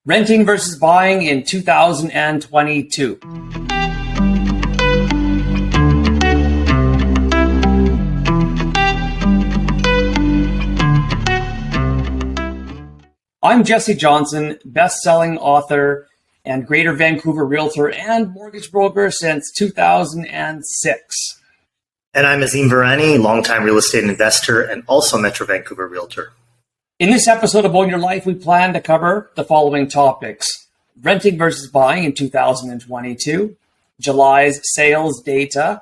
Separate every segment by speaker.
Speaker 1: Renting versus buying in 2022. I'm Jessi Johnson, best-selling author and Greater Vancouver Realtor and mortgage broker since 2006.
Speaker 2: And I'm Azim Virani, longtime real estate investor and also Metro Vancouver Realtor.
Speaker 1: In this episode of Own Your Life, we plan to cover the following topics: renting versus buying in 2022, July's sales data,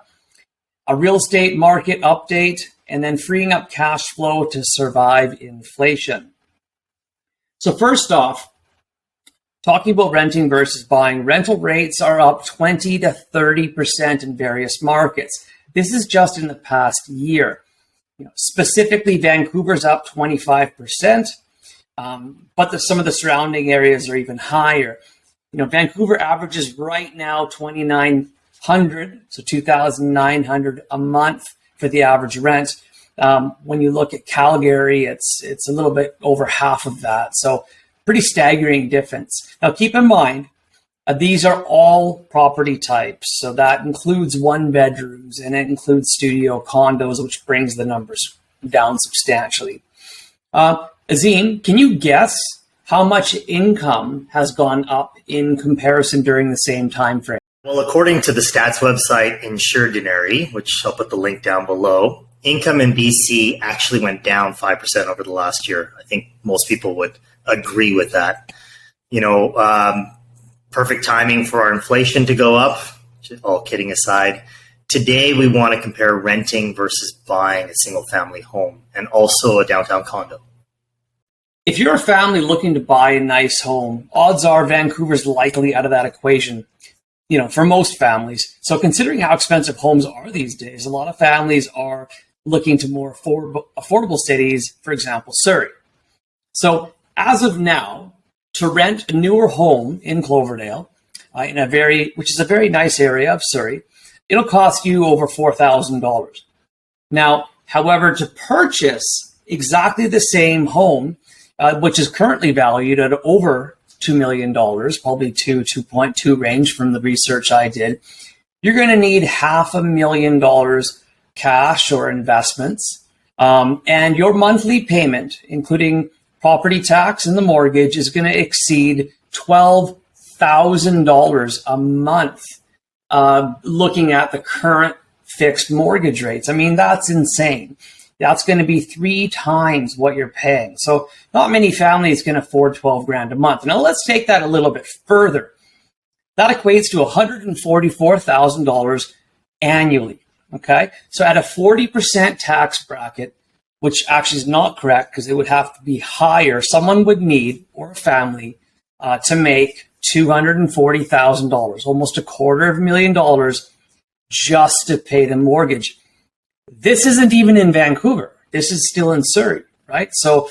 Speaker 1: a real estate market update, and then freeing up cash flow to survive inflation. So first off, talking about renting versus buying, rental rates are up 20 to 30% in various markets. This is just in the past year. Specifically, Vancouver's up 25%, but some of the surrounding areas are even higher. Vancouver averages right now $2,900, so $2,900 a month for the average rent. When you look at Calgary, it's a little bit over half of that. So pretty staggering difference. Now, keep in mind, these are all property types. So that includes one bedrooms and it includes studio condos, which brings the numbers down substantially. Azim, can you guess how much income has gone up in comparison during the same time frame?
Speaker 2: Well, according to the stats website Insuredinary, which I'll put the link down below, income in BC actually went down 5% over the last year. I think most people would agree with that. Perfect timing for our inflation to go up, all kidding aside. Today, we want to compare renting versus buying a single family home and also a downtown condo.
Speaker 1: If you're a family looking to buy a nice home, odds are Vancouver's likely out of that equation, for most families. So considering how expensive homes are these days, a lot of families are looking to more affordable cities, for example, Surrey. So as of now, to rent a newer home in Cloverdale, which is a very nice area of Surrey, it'll cost you over $4,000. Now, however, to purchase exactly the same home, which is currently valued at over $2 million, probably 2.2 range from the research I did, you're going to need $500,000 cash or investments, and your monthly payment, including property tax and the mortgage, is going to exceed $12,000 a month, looking at the current fixed mortgage rates. I mean, that's insane. That's going to be 3 times what you're paying. So not many families can afford 12 grand a month. Now let's take that a little bit further. That equates to $144,000 annually. Okay. So at a 40% tax bracket, which actually is not correct because it would have to be higher, someone would need, or a family, to make $240,000, almost $250,000 just to pay the mortgage. This isn't even in Vancouver. This is still in Surrey, right? So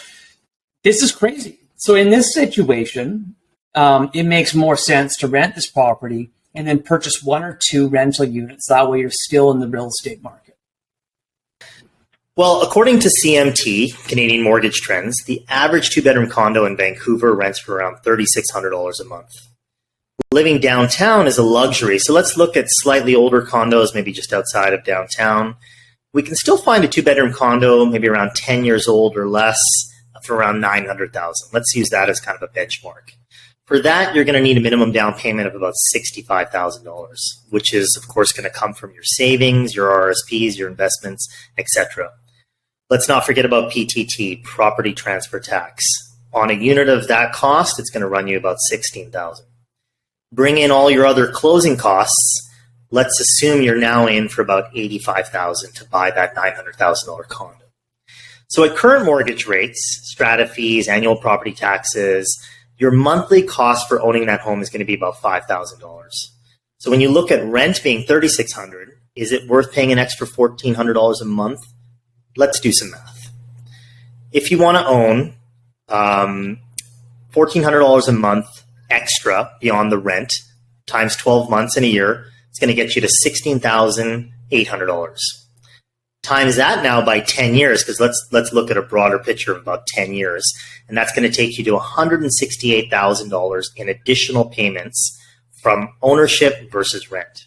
Speaker 1: this is crazy. So in this situation, it makes more sense to rent this property and then purchase 1 or 2 rental units. That way you're still in the real estate market.
Speaker 2: Well, according to CMT, Canadian Mortgage Trends, the average 2-bedroom condo in Vancouver rents for around $3,600 a month. Living downtown is a luxury, so let's look at slightly older condos, maybe just outside of downtown. We can still find a 2-bedroom condo, maybe around 10 years old or less, for around $900,000. Let's use that as kind of a benchmark. For that, you're going to need a minimum down payment of about $65,000, which is, of course, going to come from your savings, your RSPs, your investments, etc. Let's not forget about PTT, property transfer tax. On a unit of that cost, it's going to run you about $16,000. Bring in all your other closing costs. Let's assume you're now in for about $85,000 to buy that $900,000 condo. So at current mortgage rates, strata fees, annual property taxes, your monthly cost for owning that home is going to be about $5,000. So when you look at rent being $3,600, is it worth paying an extra $1,400 a month? Let's do some math. If you want to own $1,400 a month extra beyond the rent times 12 months in a year, it's going to get you to $16,800. Times that now by 10 years, because let's look at a broader picture of about 10 years. And that's going to take you to $168,000 in additional payments from ownership versus rent.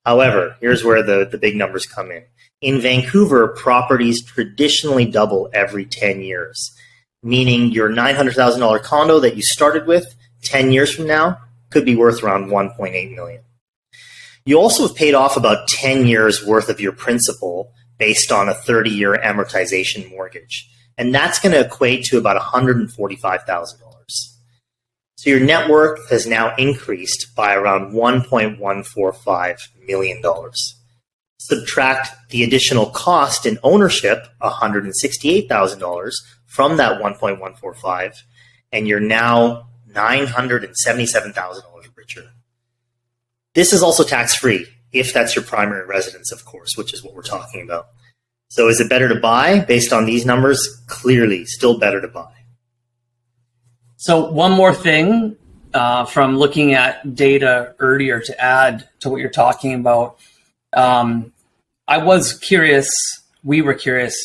Speaker 2: However, here's where the big numbers come in. In Vancouver, properties traditionally double every 10 years, meaning your $900,000 condo that you started with 10 years from now could be worth around $1.8 million. You also have paid off about 10 years worth of your principal based on a 30-year amortization mortgage. And that's going to equate to about $145,000. So your net worth has now increased by around $1.145 million. Subtract the additional cost in ownership, $168,000, from that 1.145, and you're now $977,000 richer. This is also tax-free, if that's your primary residence, of course, which is what we're talking about. So is it better to buy? Based on these numbers, clearly still better to buy.
Speaker 1: So one more thing from looking at data earlier to add to what you're talking about. I was curious, we were curious,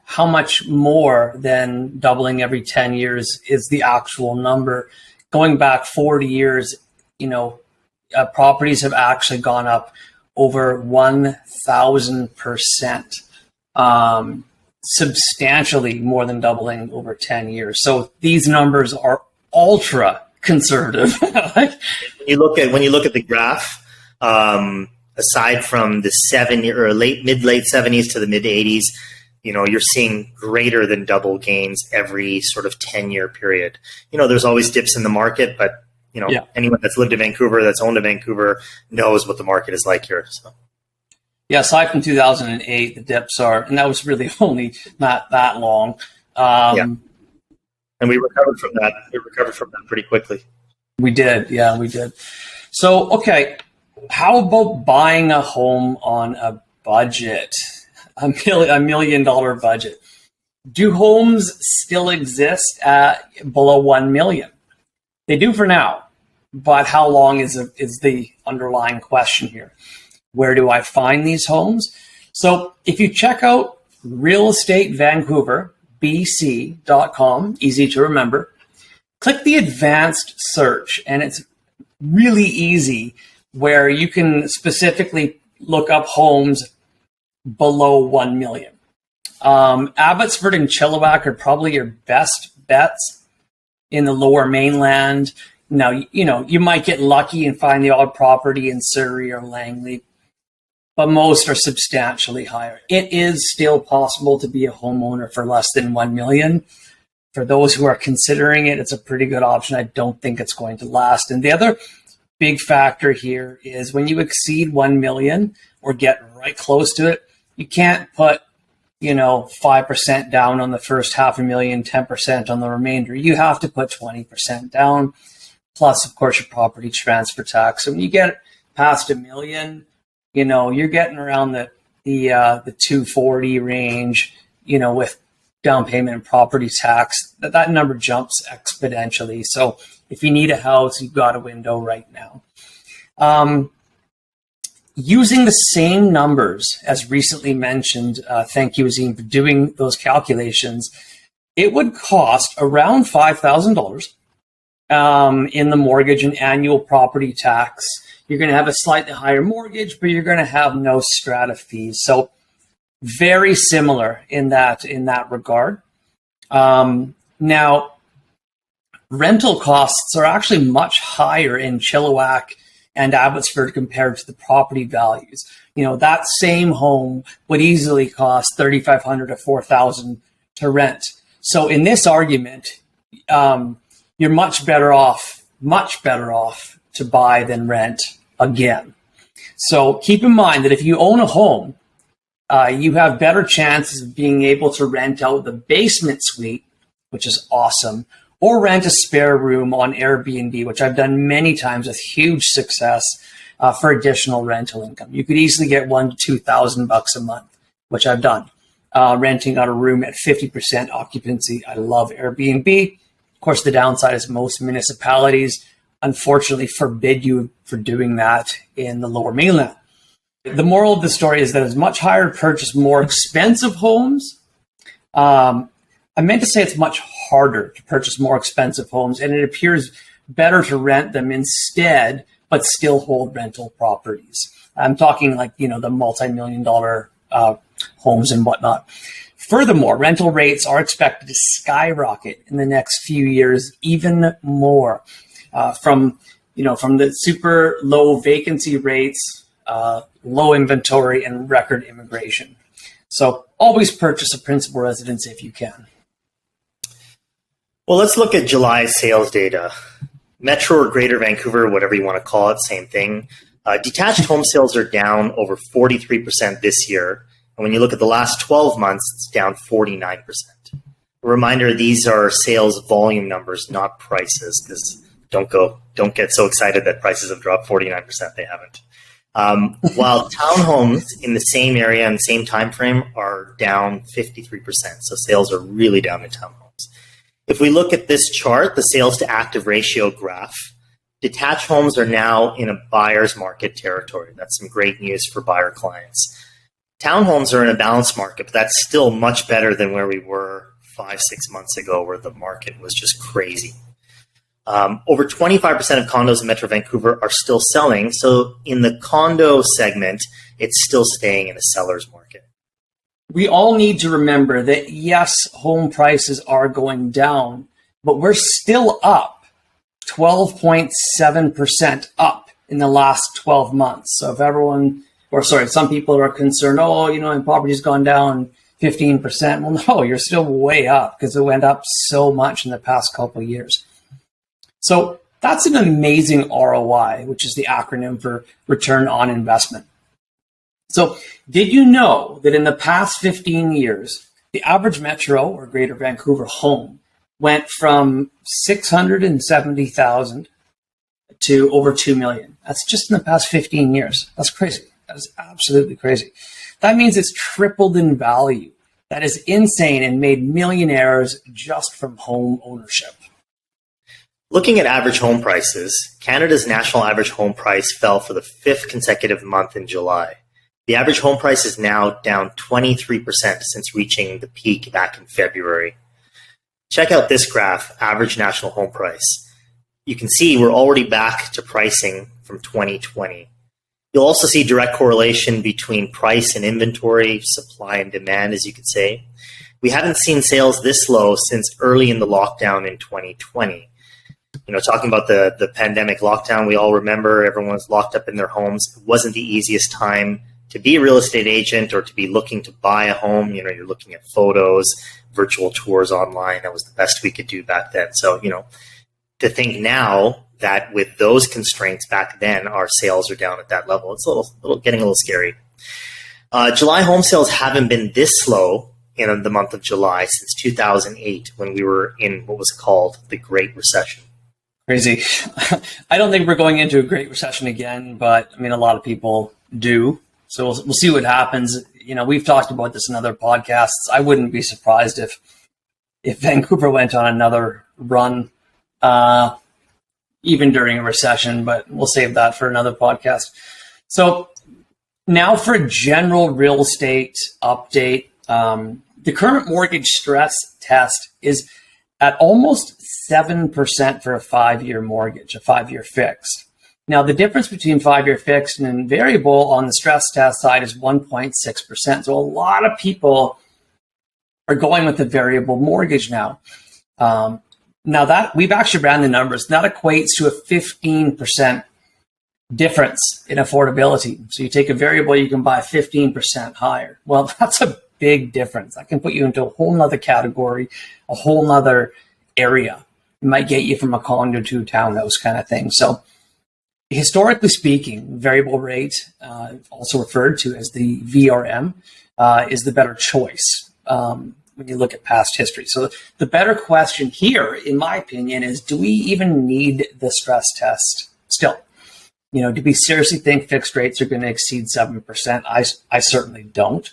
Speaker 1: how much more than doubling every 10 years is the actual number. Going back 40 years, properties have actually gone up over 1,000%, substantially more than doubling over 10 years. So these numbers are ultra conservative.
Speaker 2: When you look at the graph, aside from the mid-late 70s to the mid-80s, you're seeing greater than double gains every sort of 10-year period. There's always dips in the market, but anyone that's lived in Vancouver, that's owned in Vancouver, knows what the market is like here. So.
Speaker 1: Yeah, aside from 2008, the dips are, and that was really only not that long.
Speaker 2: And we recovered from that. We recovered from that pretty quickly.
Speaker 1: We did. Yeah, we did. So, okay, how about buying a home on a budget? $1 million budget. Do homes still exist at below $1 million? They do for now, but how long is the underlying question here? Where do I find these homes? So if you check out Real Estate Vancouver, BC.com, easy to remember, click the advanced search, and it's really easy where you can specifically look up homes below 1 million. Abbotsford and Chilliwack are probably your best bets in the lower mainland. Now, you might get lucky and find the odd property in Surrey or Langley, but most are substantially higher. It is still possible to be a homeowner for less than 1 million. For those who are considering it, it's a pretty good option. I don't think it's going to last. And the other big factor here is when you exceed 1 million or get right close to it, you can't put 5% down on the first $500,000, 10% on the remainder. You have to put 20% down, plus, of course, your property transfer tax. So when you get past $1 million, you're getting around the 240 range, with down payment and property tax. That number jumps exponentially. So if you need a house, you've got a window right now. Using the same numbers as recently mentioned, thank you, Azim, for doing those calculations, it would cost around $5,000 in the mortgage and annual property tax. You're going to have a slightly higher mortgage, but you're going to have no strata fees. So very similar in that regard. Now, rental costs are actually much higher in Chilliwack and Abbotsford compared to the property values. That same home would easily cost $3,500 to $4,000 to rent. So in this argument, you're much better off to buy than rent again. So keep in mind that if you own a home, you have better chances of being able to rent out the basement suite, which is awesome, or rent a spare room on Airbnb, which I've done many times with huge success for additional rental income. You could easily get $1,000 to $2,000 a month, which I've done, renting out a room at 50% occupancy. I love Airbnb. Of course, the downside is most municipalities, unfortunately, forbid you for doing that in the lower mainland. The moral of the story is that it's much harder to purchase more expensive homes. I meant to say it's much harder to purchase more expensive homes, and it appears better to rent them instead, but still hold rental properties. I'm talking like, the multi-million-dollar homes and whatnot. Furthermore, rental rates are expected to skyrocket in the next few years, even more, from the super low vacancy rates, low inventory, and record immigration. So always purchase a principal residence if you can.
Speaker 2: Well, let's look at July sales data. Metro or Greater Vancouver, whatever you want to call it, same thing. Detached home sales are down over 43% this year. And when you look at the last 12 months, it's down 49%. A reminder, these are sales volume numbers, not prices, because don't get so excited that prices have dropped 49%. They haven't. While townhomes in the same area and same time frame are down 53%. So sales are really down in townhomes. If we look at this chart, the sales to active ratio graph, detached homes are now in a buyer's market territory. That's some great news for buyer clients. Townhomes are in a balanced market, but that's still much better than where we were 5-6 months ago, where the market was just crazy. Over 25% of condos in Metro Vancouver are still selling. So in the condo segment, it's still staying in a seller's market.
Speaker 1: We all need to remember that, yes, home prices are going down, but we're still up 12.7% up in the last 12 months. So if some people are concerned, and property's gone down 15%. Well, no, you're still way up because it went up so much in the past couple of years. So that's an amazing ROI, which is the acronym for return on investment. So did you know that in the past 15 years, the average Metro or Greater Vancouver home went from $670,000 to over $2 million? That's just in the past 15 years. That's crazy. That is absolutely crazy. That means it's tripled in value. That is insane and made millionaires just from home ownership.
Speaker 2: Looking at average home prices, Canada's national average home price fell for the 5th consecutive month in July. The average home price is now down 23% since reaching the peak back in February. Check out this graph, average national home price. You can see we're already back to pricing from 2020. You'll also see direct correlation between price and inventory, supply and demand, as you could say. We haven't seen sales this low since early in the lockdown in 2020. Talking about the pandemic lockdown, we all remember everyone was locked up in their homes. It wasn't the easiest time to be a real estate agent or to be looking to buy a home. You're looking at photos, virtual tours online. That was the best we could do back then. So, to think now that with those constraints back then, our sales are down at that level, it's getting a little scary. July home sales haven't been this slow in the month of July since 2008, when we were in what was called the Great Recession.
Speaker 1: Crazy. I don't think we're going into a Great Recession again, but a lot of people do. So we'll see what happens. We've talked about this in other podcasts. I wouldn't be surprised if Vancouver went on another run, even during a recession, but we'll save that for another podcast. So now for a general real estate update. The current mortgage stress test is at almost 7% for a 5-year mortgage, a 5-year fixed. Now, the difference between 5-year fixed and variable on the stress test side is 1.6%. So a lot of people are going with the variable mortgage now. Now that we've actually ran the numbers, that equates to a 15% difference in affordability. So you take a variable, you can buy 15% higher. Well, that's a big difference. That can put you into a whole nother category, a whole nother area. It might get you from a condo to a townhouse kind of thing. So historically speaking, variable rate, also referred to as the VRM, is the better choice when you look at past history. So the better question here, in my opinion, is do we even need the stress test still? Do we seriously think fixed rates are going to exceed 7%? I certainly don't.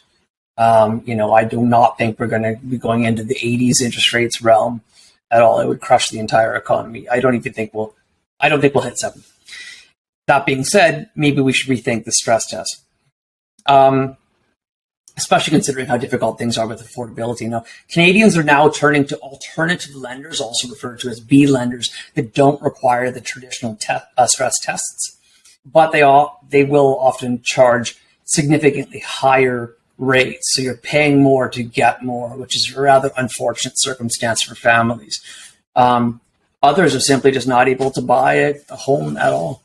Speaker 1: I do not think we're going to be going into the 80s interest rates realm at all. It would crush the entire economy. I don't think we'll hit 7. That being said, maybe we should rethink the stress test. especially considering how difficult things are with affordability. Now, Canadians are now turning to alternative lenders, also referred to as B lenders, that don't require the traditional stress tests, but they will often charge significantly higher rates. So you're paying more to get more, which is a rather unfortunate circumstance for families. Others are simply just not able to buy a home at all.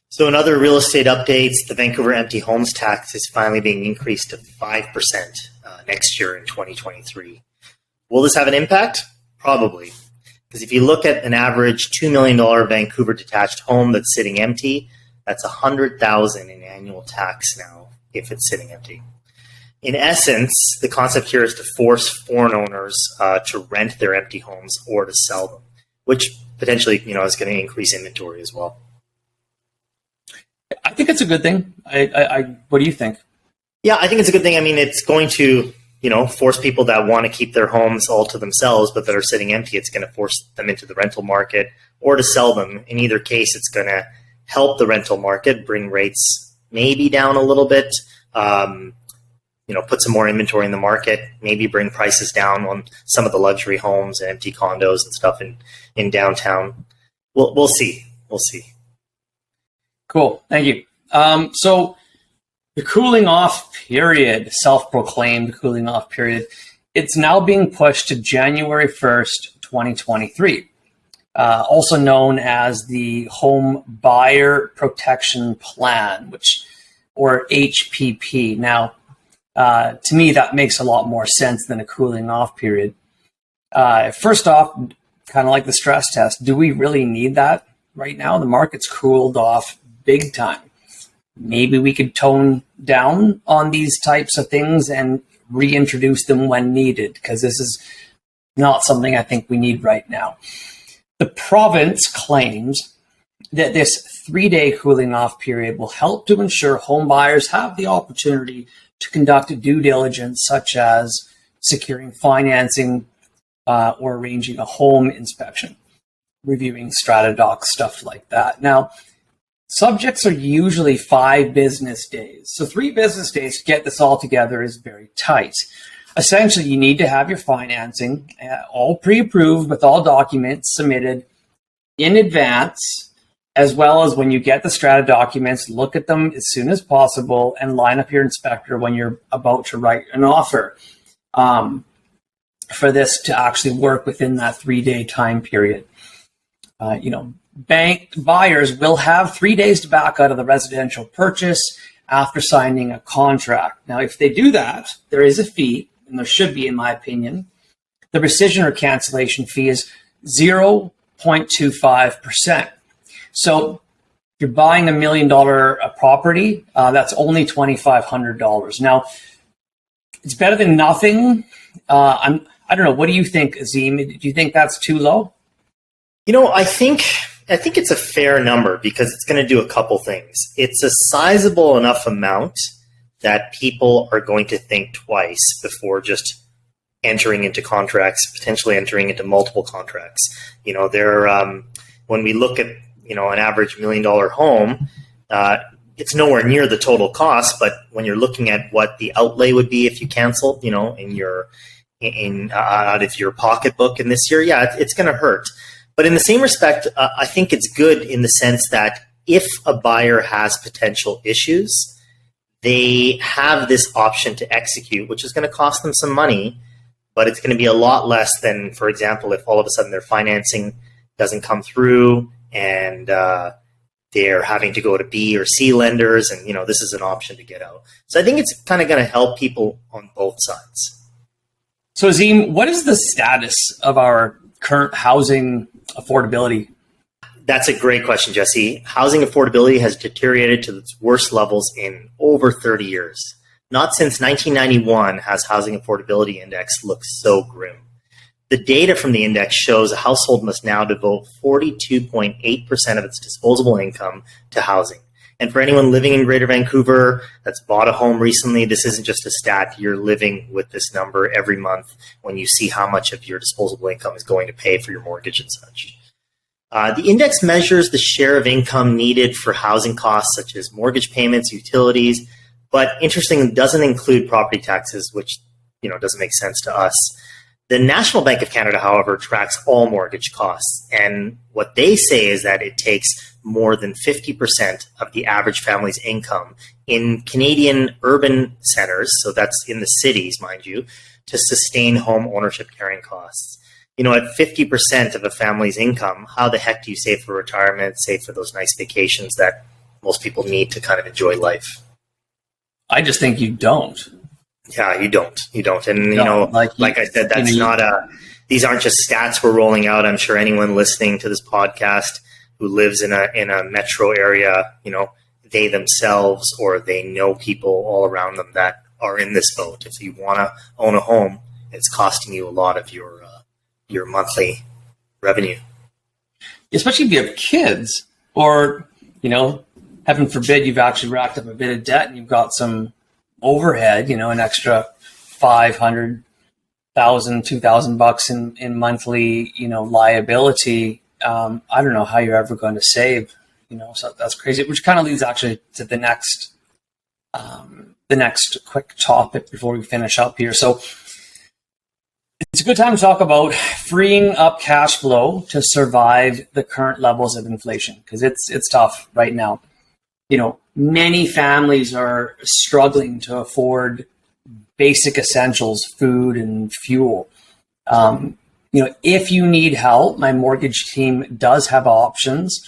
Speaker 2: So in other real estate updates, the Vancouver empty homes tax is finally being increased to 5% next year in 2023. Will this have an impact? Probably. Because if you look at an average $2 million Vancouver detached home that's sitting empty, that's $100,000 in annual tax now if it's sitting empty. In essence, the concept here is to force foreign owners to rent their empty homes or to sell them, which potentially is going to increase inventory as well.
Speaker 1: I think it's a good thing. What do you think?
Speaker 2: Yeah, I think it's a good thing. I mean, it's going to, force people that want to keep their homes all to themselves, but that are sitting empty. It's going to force them into the rental market or to sell them. In either case, it's going to help the rental market, bring rates maybe down a little bit, put some more inventory in the market, maybe bring prices down on some of the luxury homes and empty condos and stuff in downtown. We'll see. We'll see.
Speaker 1: Cool. Thank you. So the cooling off period, self-proclaimed cooling off period, it's now being pushed to January 1st, 2023, also known as the Home Buyer Protection Plan, or HPP. Now, to me, that makes a lot more sense than a cooling off period. First off, kind of like the stress test, do we really need that right now? The market's cooled off big time. Maybe we could tone down on these types of things and reintroduce them when needed, because this is not something I think we need right now. The province claims that this 3-day cooling off period will help to ensure home buyers have the opportunity to conduct due diligence, such as securing financing or arranging a home inspection, reviewing strata docs, stuff like that. Now, subjects are usually 5 business days. So 3 business days to get this all together is very tight. Essentially, you need to have your financing all pre-approved with all documents submitted in advance, as well as when you get the strata documents, look at them as soon as possible and line up your inspector when you're about to write an offer for this to actually work within that 3-day time period. Bank buyers will have 3 days to back out of the residential purchase after signing a contract. Now, if they do that, there is a fee, and there should be, in my opinion. The rescission or cancellation fee is 0.25%. So if you're buying $1 million property, that's only $2,500. Now, it's better than nothing. I don't know. What do you think, Azim? Do you think that's too low?
Speaker 2: I think it's a fair number because it's going to do a couple things. It's a sizable enough amount that people are going to think twice before just entering into contracts, potentially entering into multiple contracts. When we look at, an average $1 million home, it's nowhere near the total cost, but when you're looking at what the outlay would be if you cancel, out of your pocketbook in this year, it's going to hurt. But in the same respect, I think it's good in the sense that if a buyer has potential issues, they have this option to execute, which is going to cost them some money, but it's going to be a lot less than, for example, if all of a sudden their financing doesn't come through and they're having to go to B or C lenders, and this is an option to get out. So I think it's kind of going to help people on both sides.
Speaker 1: So Azim, what is the status of our current housing affordability?
Speaker 2: That's a great question, Jessi. Housing affordability has deteriorated to its worst levels in over 30 years. Not since 1991 has housing affordability index looked so grim. The data from the index shows a household must now devote 42.8% of its disposable income to housing. And for anyone living in Greater Vancouver that's bought a home recently, this isn't just a stat. You're living with this number every month when you see how much of your disposable income is going to pay for your mortgage and such. The index measures the share of income needed for housing costs such as mortgage payments, utilities, but interestingly doesn't include property taxes, which doesn't make sense to us. The National Bank of Canada, however, tracks all mortgage costs, and what they say is that it takes more than 50% of the average family's income in Canadian urban centers, so that's in the cities, mind you, to sustain home ownership carrying costs. At 50% of a family's income, how the heck do you save for retirement, save for those nice vacations that most people need to kind of enjoy life?
Speaker 1: I just think you don't.
Speaker 2: Yeah, you don't. And, like I said, that's these aren't just stats we're rolling out. I'm sure anyone listening to this podcast who lives in a metro area, they themselves or they know people all around them that are in this boat. If you want to own a home, it's costing you a lot of your monthly revenue. Especially
Speaker 1: if you have kids or, heaven forbid, you've actually racked up a bit of debt and you've got some overhead, an extra $500,000, $2,000 in monthly, liability. I don't know how you're ever going to save, so that's crazy, which kind of leads actually to the next quick topic before we finish up here. So it's a good time to talk about freeing up cash flow to survive the current levels of inflation, because it's tough right now. Many families are struggling to afford basic essentials, food and fuel. If you need help, my mortgage team does have options.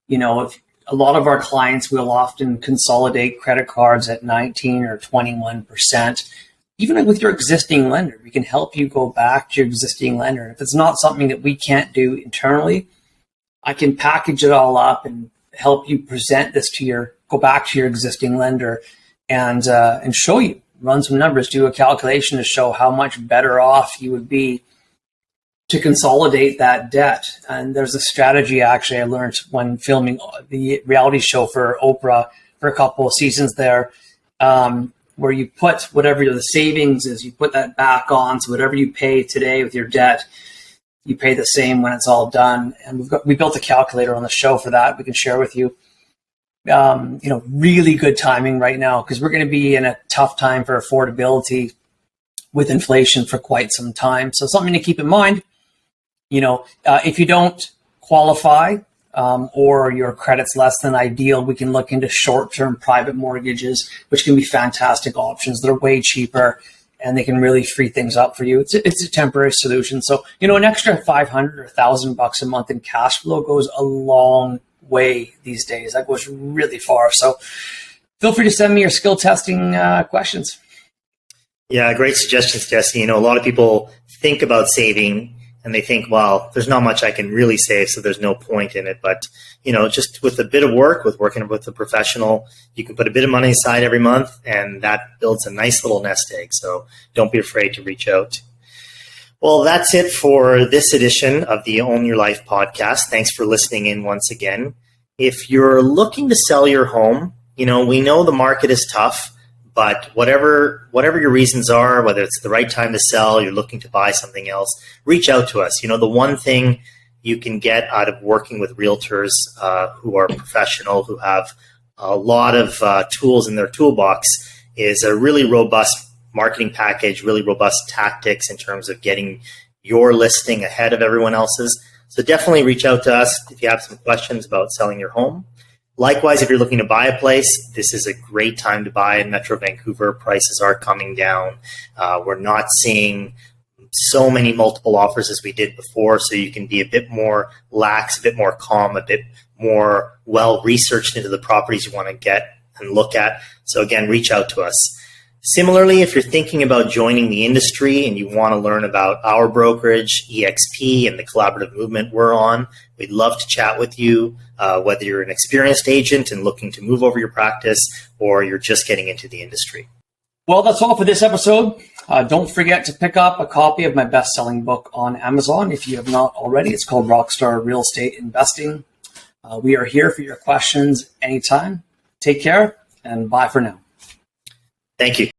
Speaker 1: If a lot of our clients will often consolidate credit cards at 19 or 21%. Even with your existing lender, we can help you go back to your existing lender. If it's not something that we can't do internally, I can package it all up and help you present this go back to your existing lender and show you, run some numbers, do a calculation to show how much better off you would be to consolidate that debt. And there's a strategy actually I learned when filming the reality show for Oprah for a couple of seasons there, where you put whatever the savings is, you put that back on. So whatever you pay today with your debt, you pay the same when it's all done. And we built a calculator on the show for that. We can share with you. Really good timing right now, because we're going to be in a tough time for affordability with inflation for quite some time. So something to keep in mind, if you don't qualify or your credit's less than ideal, we can look into short-term private mortgages, which can be fantastic options. They're way cheaper and they can really free things up for you. It's a temporary solution. So, an extra $500 or $1,000 a month in cash flow goes a long way these days. That goes really far. So feel free to send me your skill testing questions.
Speaker 2: Yeah, great suggestions, Jessi. A lot of people think about saving and they think, well, there's not much I can really save, so there's no point in it. But, just with a bit of work, with working with a professional, you can put a bit of money aside every month, and that builds a nice little nest egg. So don't be afraid to reach out. Well, that's it for this edition of the Own Your Life podcast. Thanks for listening in once again. If you're looking to sell your home, we know the market is tough. But whatever your reasons are, whether it's the right time to sell, you're looking to buy something else, reach out to us. The one thing you can get out of working with realtors who are professional, who have a lot of tools in their toolbox, is a really robust marketing package, really robust tactics in terms of getting your listing ahead of everyone else's. So definitely reach out to us if you have some questions about selling your home. Likewise, if you're looking to buy a place, this is a great time to buy in Metro Vancouver. Prices are coming down. We're not seeing so many multiple offers as we did before, so you can be a bit more lax, a bit more calm, a bit more well-researched into the properties you want to get and look at. So again, reach out to us. Similarly, if you're thinking about joining the industry and you want to learn about our brokerage, EXP, and the collaborative movement we're on, we'd love to chat with you, whether you're an experienced agent and looking to move over your practice or you're just getting into the industry.
Speaker 1: Well, that's all for this episode. Don't forget to pick up a copy of my best-selling book on Amazon if you have not already. It's called Rockstar Real Estate Investing. We are here for your questions anytime. Take care and bye for now.
Speaker 2: Thank you.